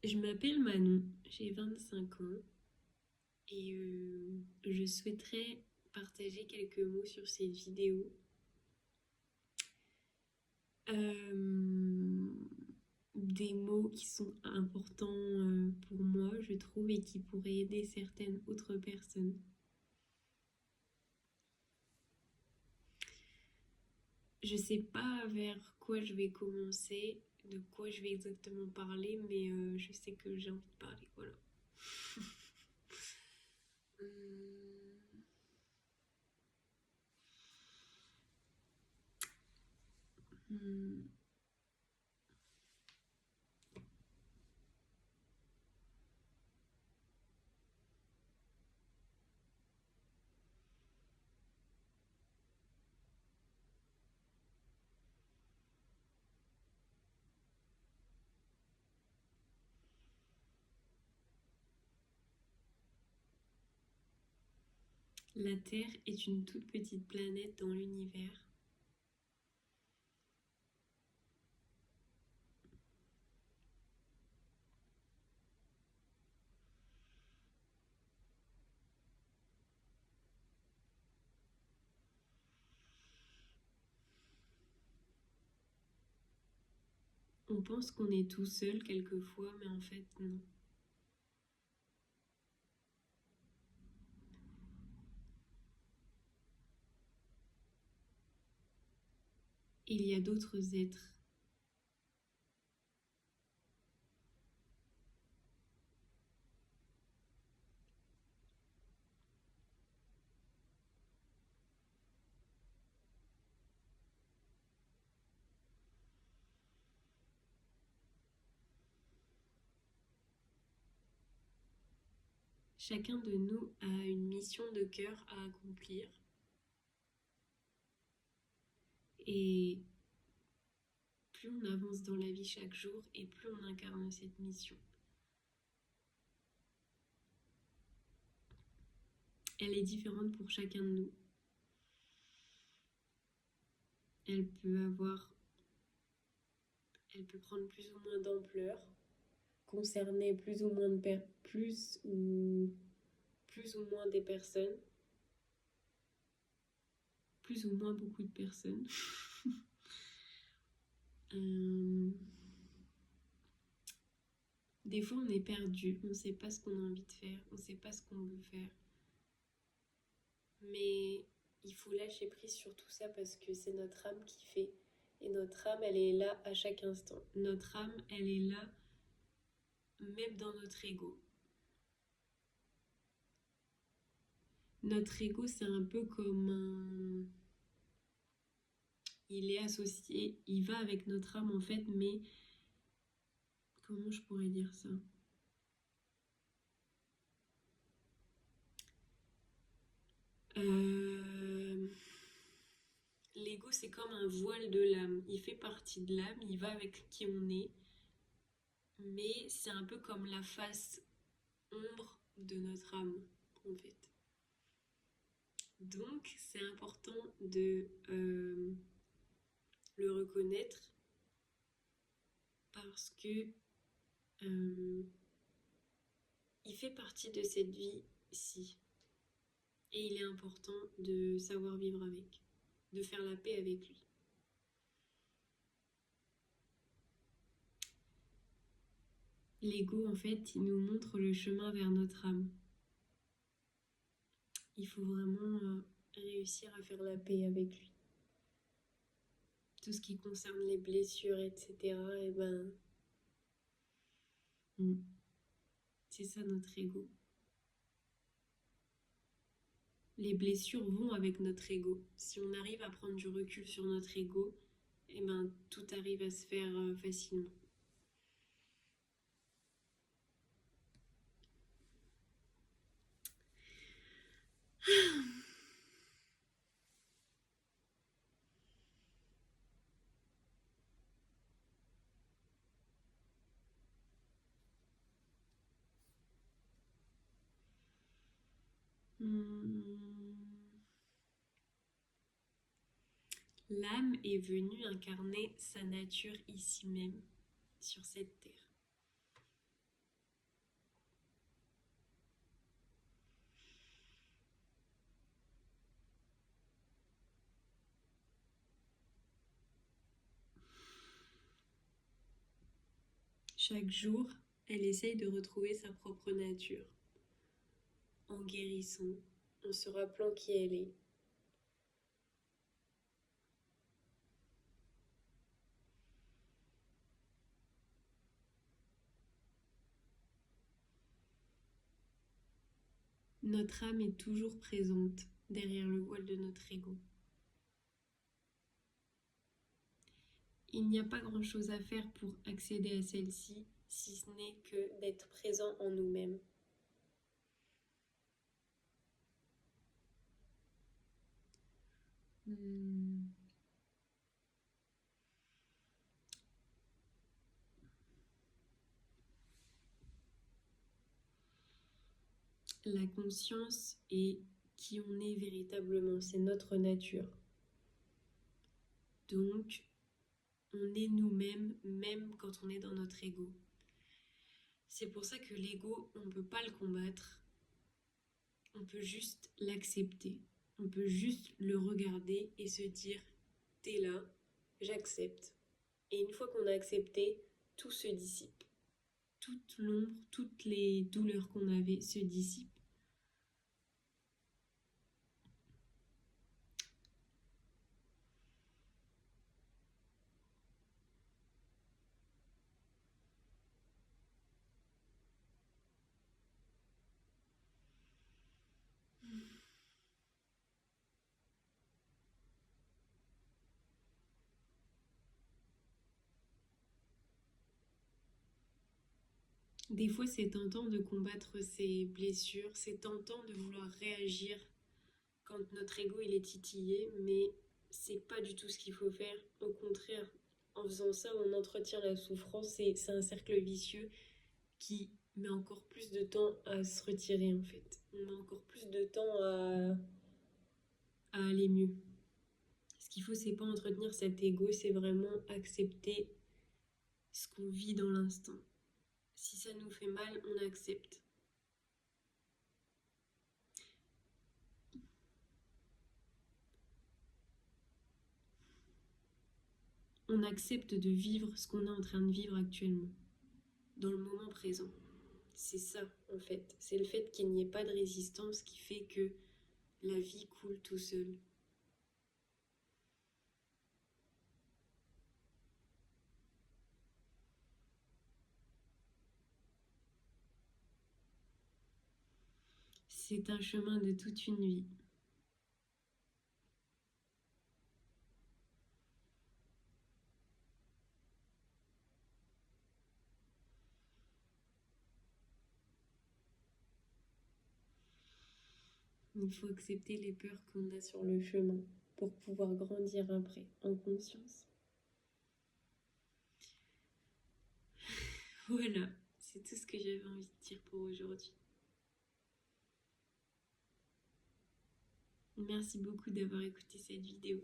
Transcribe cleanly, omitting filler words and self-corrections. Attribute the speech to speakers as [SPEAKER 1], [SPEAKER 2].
[SPEAKER 1] Je m'appelle Manon, j'ai 25 ans et je souhaiterais partager quelques mots sur cette vidéo. Euh, des mots qui sont importants pour moi, je trouve, et qui pourraient aider certaines autres personnes. Je sais pas vers quoi je vais commencer, de quoi je vais exactement parler, mais je sais que j'ai envie de parler, voilà. Hum, hum. La Terre est une toute petite planète dans l'univers. On pense qu'on est tout seul quelquefois, mais en fait non. Il y a d'autres êtres. Chacun de nous a une mission de cœur à accomplir. Et plus on avance dans la vie chaque jour, et plus on incarne cette mission. Elle est différente pour chacun de nous. Elle peut avoir, elle peut prendre plus ou moins d'ampleur, concerner plus ou moins des personnes, plus ou moins beaucoup de personnes. Euh, Des fois, on est perdu, on ne sait pas ce qu'on a envie de faire, on ne sait pas ce qu'on veut faire. Mais il faut lâcher prise sur tout ça parce que c'est notre âme qui fait. Et notre âme, elle est là à chaque instant. Notre âme, elle est là même dans notre ego. Notre ego, c'est un peu comme un... Il est associé, il va avec notre âme en fait, mais comment je pourrais dire ça? euh... L'ego, c'est comme un voile de l'âme. Il fait partie de l'âme, il va avec qui on est, mais c'est un peu comme la face ombre de notre âme, en fait. Donc, c'est important de le reconnaître parce que euh, il fait partie de cette vie-ci. Et il est important de savoir vivre avec, de faire la paix avec lui. L'ego, en fait, il nous montre le chemin vers notre âme. Il faut vraiment réussir à faire la paix avec lui. Tout ce qui concerne les blessures, etc., et ben, c'est ça notre ego. Les blessures vont avec notre ego. Si on arrive à prendre du recul sur notre ego, et ben, tout arrive à se faire facilement. L'âme est venue incarner sa nature ici même, sur cette terre. Chaque jour, elle essaye de retrouver sa propre nature, en guérissant, en se rappelant qui elle est. Notre âme est toujours présente derrière le voile de notre ego. Il n'y a pas grand-chose à faire pour accéder à celle-ci, si ce n'est que d'être présent en nous-mêmes. La conscience est qui on est véritablement, c'est notre nature. Donc, on est nous-mêmes, même quand on est dans notre ego. C'est pour ça que l'ego, on ne peut pas le combattre, on peut juste l'accepter. On peut juste le regarder et se dire, t'es là, j'accepte. Et une fois qu'on a accepté, tout se dissipe. Toute l'ombre, toutes les douleurs qu'on avait se dissipent. Des fois, c'est tentant de combattre ces blessures, c'est tentant de vouloir réagir quand notre ego il est titillé, mais c'est pas du tout ce qu'il faut faire. Au contraire, en faisant ça, on entretient la souffrance et c'est un cercle vicieux qui met encore plus de temps à se retirer en fait. On met encore plus de temps à aller mieux. Ce qu'il faut, c'est pas entretenir cet ego, c'est vraiment accepter ce qu'on vit dans l'instant. Si ça nous fait mal, on accepte. On accepte de vivre ce qu'on est en train de vivre actuellement, dans le moment présent. C'est ça, en fait. C'est le fait qu'il n'y ait pas de résistance qui fait que la vie coule tout seul. C'est un chemin de toute une vie. Il faut accepter les peurs qu'on a sur le chemin pour pouvoir grandir après, en conscience. Voilà, c'est tout ce que j'avais envie de dire pour aujourd'hui. Merci beaucoup d'avoir écouté cette vidéo.